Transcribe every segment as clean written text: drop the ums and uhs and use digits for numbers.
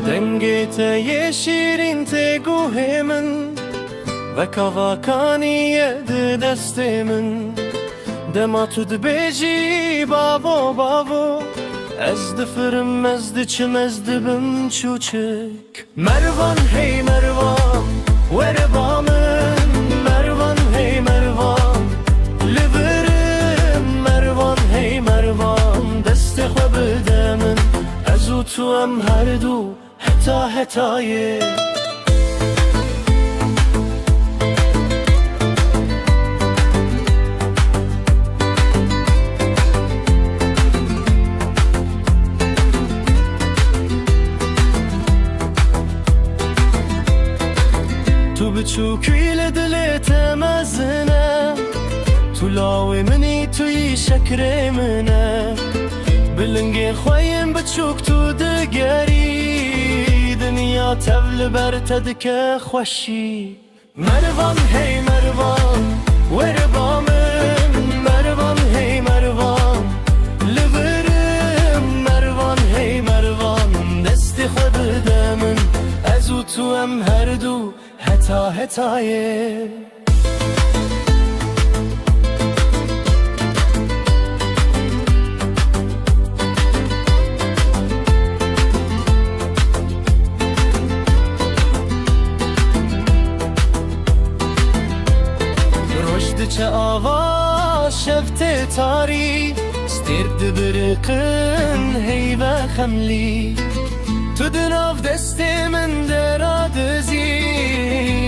دنگت یه شیرین تگوه من و کاواکانیه دست من دما تو دبیجی بابو بابو از دفرم از دچم از دبم چوچک مروان هی مروان ور با من مروان هی مروان لبرم مروان هی مروان دست خو بده من از او تو هم هر دو هتایه تو بچوکیل دلت مزنه تو لاوی منی توی شکر منه بلنگ خواهیم بچوک تو دگری دنیا تبل برتد که خوشی مروان هی مروان ور با من مروان هی مروان لبرم مروان هی مروان دست خود بده من از او تو هم هر دو هتایه چه آوا شفت تاری سترد برقن هی و خملی تو دناف دست من درادزی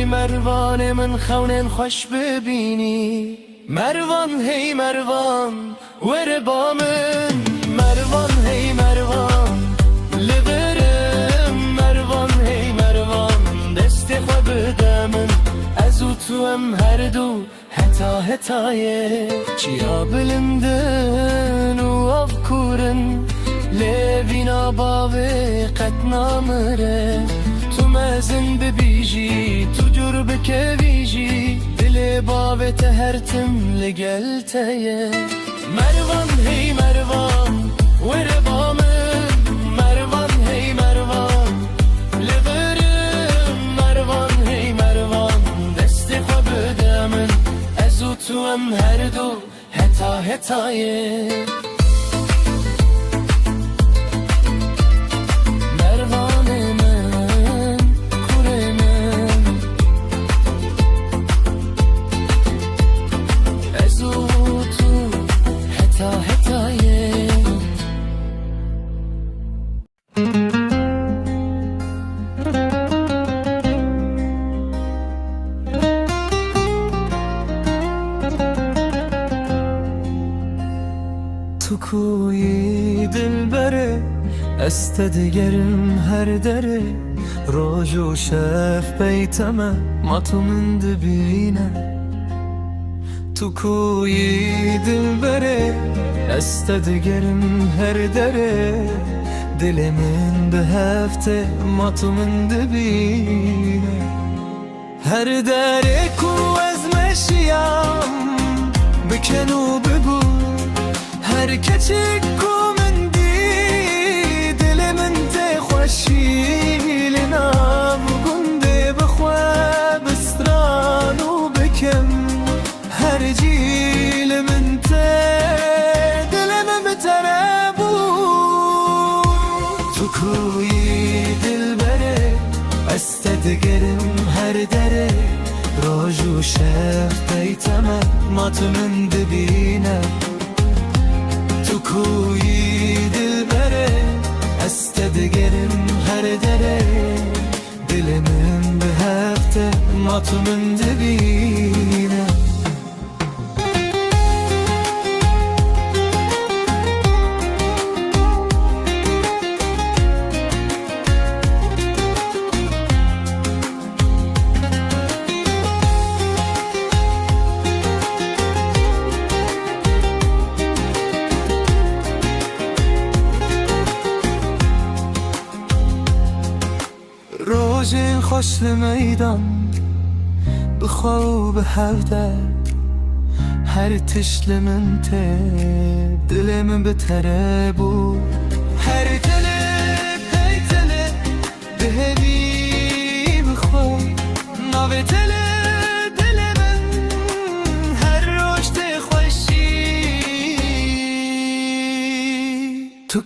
مروان من خونن خوش ببینی مروان هی مروان ور با من مروان هی مروان لبرم مروان هی مروان دست خو بده من از او تو هم هر دو هتایه چیا بلندن و افکورن لیوینا باوی قد نامره تو مزن ببیجی تو جور بکویجی دل باوی تهرتم لگلتیه مروان هی مروان ور با من مروان هی مروان لبرم مروان هی مروان دست خو بده من از او تو هم هر دو هتایه تو کوی دل بره استدگرم هر دره روز و شف بیتمه ما تو من دبینه تو کوی دل بره استدگرم هر دره دل من به هفته ما تو من دبینه هر دره کو از مشیم بکن و بگو هر کچک کو من دی دل من ته خوشیل نام گنده بخواه بستران و بکم هر جیل من ته دل من بتره بود تو کوی دل بره استدگرم هر دره روز و شب بیتمه ما تو من دبینه تو کوی دل بره استدگرم هر دره دل من به هفته ما تو من دبینه روزین خوش میدان بخواب هفته هر تشل من ته دل من بتره بود هر تله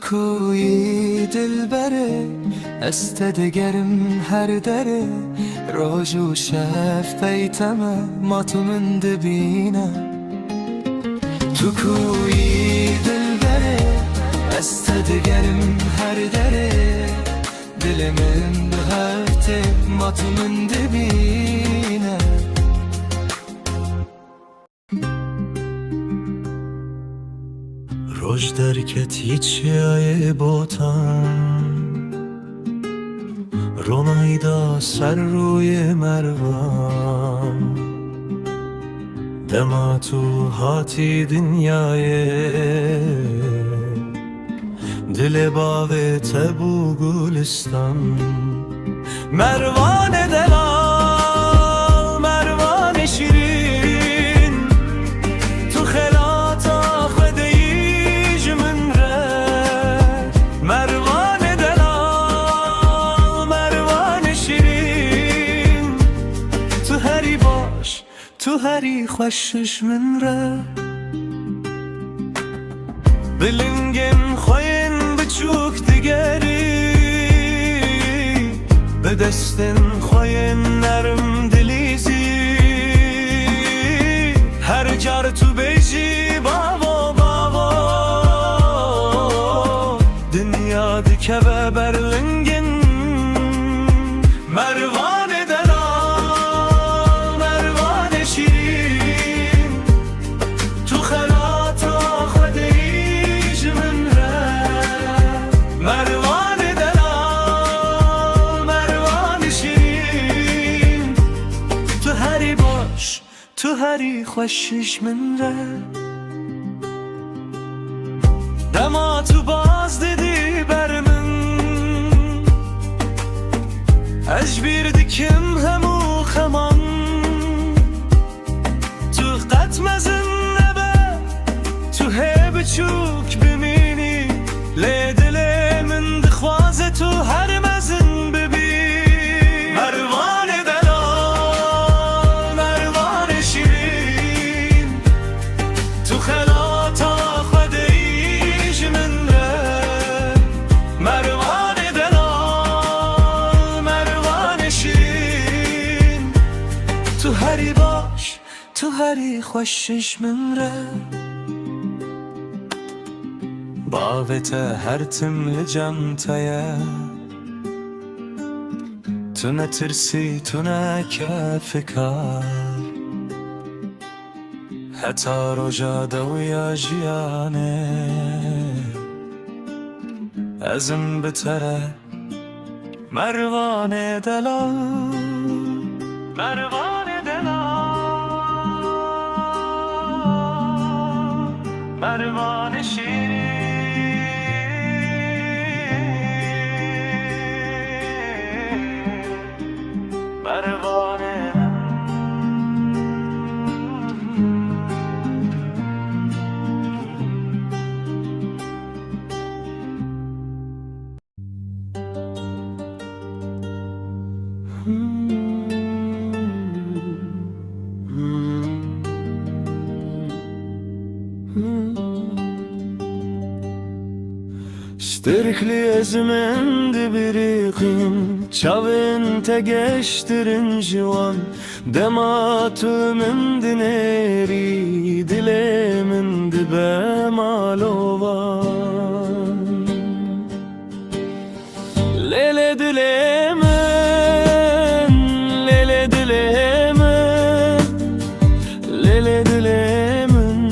کوی دلبره استدگرم هر دره روجو شف بیتمه ما تو من دبینه تو کوی دلبره استدگرم هر دره دل من به هفته ما تو من دبینه روش درکت هیچی ای بوتن رونایدا سر روی مروان دما تو هاتی دنیای دل باوی تبو گلستان مروان دلال مروان شیرین تو خلاتا خدیج من ره مروان دلال مروان شیرین تو هری باش تو هری خوشش من ره بلنگم خوین بچوک دیگری به دستن خوین نرم دلیزی هر جار تو بیجی بابا بابا دنیا دیکه و برلنگن مروان دلال مروان شیرین تو خلاتا خدیج من ره مروان دلال مروان شیرین تو هری باش تو هری خوشش من ره دما تو باز دیدی بر من اج بیر دیکم همو خمان تو قط مزن نبه تو هی بچوک بمینی لی دل من دخوازه تو هر مزن ببین مروان دلال مروان شیرین تو خلاتا خدیج من ره مروان دلال مروان شیرین تو هری باش تو هری خوشش من ره باوت هر تم لجمتایه تو نترسی تو نکفکار حتی رجا دویا جیانه ازم بتره مروان دلال مروان دلال مروان شیرین مروان Styrkli ezmende biriqin Çavın tegeştirin jivan Dema tümün dineri Dilemin dibe malovan Lele dilemin Lele dilemin Lele dilemin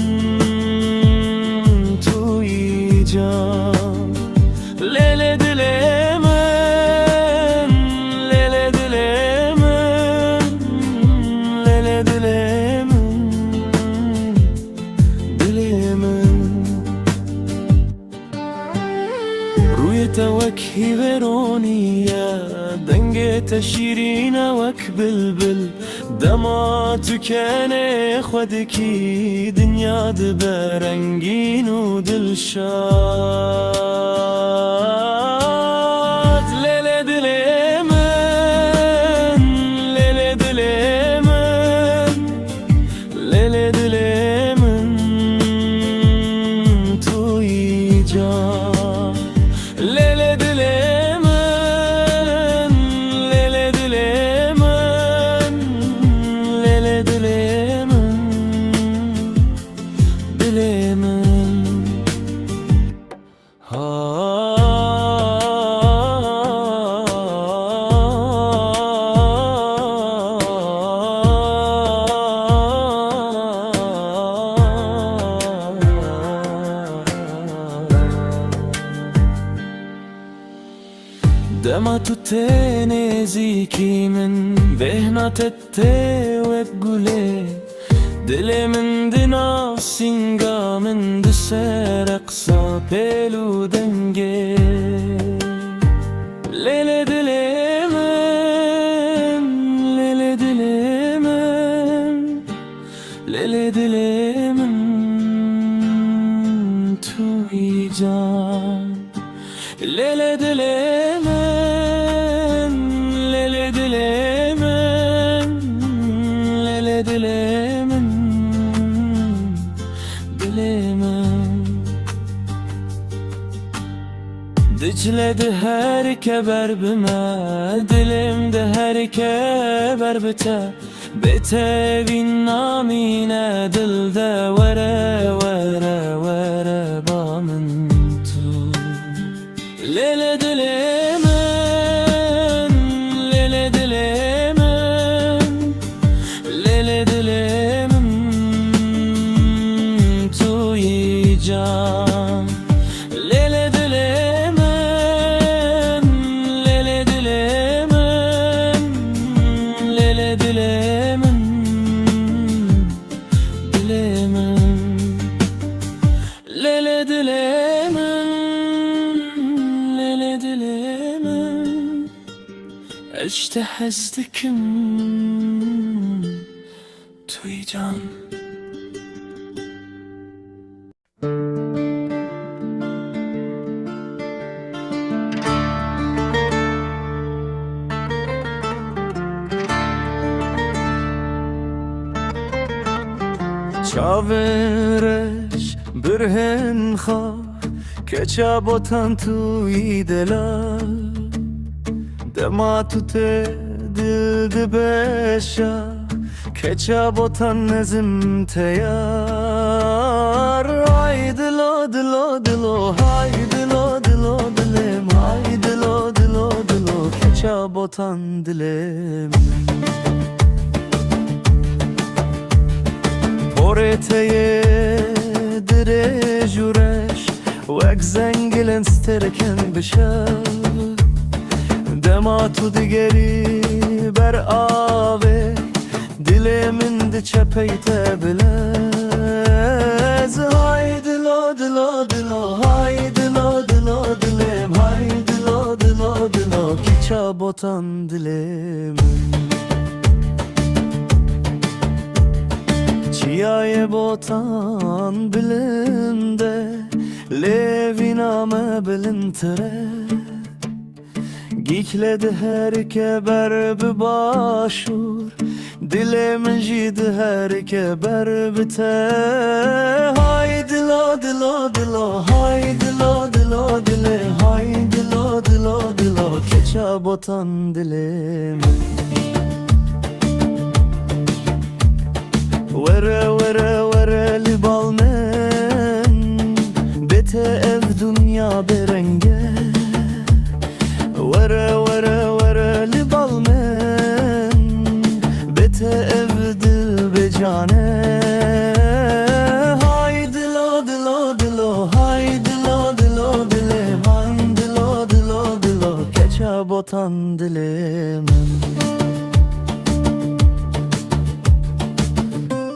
Tuyacağım Lele dilemin, lele dilemin, lele dilemin, dilemin Ruyete vekhi veroniye, dengete şirine vek bilbil Dema tükene khudki, dünya dibe rengin u dilşad Lele dilemin, lele dilemin, lele dilemin Tuyacağım دما تو نزیکی من بهناتت و بگوله دل من دنا سینگا من دسر اقصا پیلو دنگه لیل دل من لیل دل من لیل دل من توی جان لیل دل من لیل دل من لیل دل من دل من Dicle'de her keber bime Dilimde her keber bite Betevin namine dilde vere vere vere bamın tu Lele dilemen Lele dilemen Lele dilemen tu yiyeceğim Lele dilemen Lele dilemen Lele dilemen Dilemen Lele dilemen Lele dilemen Ectehezdikim Tuycan چاورش برهن خوا کچا بوتان توی دلال دما تو ته دل دبشا کچا بوتان نزم تیار های دلو دلو دلو های دلو دلو دلم های دلو دلو دلو کچا بوتان دلم Poreteye dire jureş Vek zengilin sterken bişer Dema tu digeri ber ave Dilimin de çepeyte bilez Haydi lo dilo dilo Haydi lo dilo dilim Haydi lo dilo dilo Ki çabotan dilim Çiyaye botan bilinde Leviname bilintere Gikledi her keber bi başur Dilimin jidi her keber bite Haydi lo dilo dilo Haydi lo dilo dile Haydi lo dilo dilo Keça botan dilim Vere vere vere li balmen Bete ev dünya berenge Vere vere vere li balmen Bete ev dil becane Haydi lo dilo dilo Haydi lo dilo dile Haydi lo dilo dilo Keça botan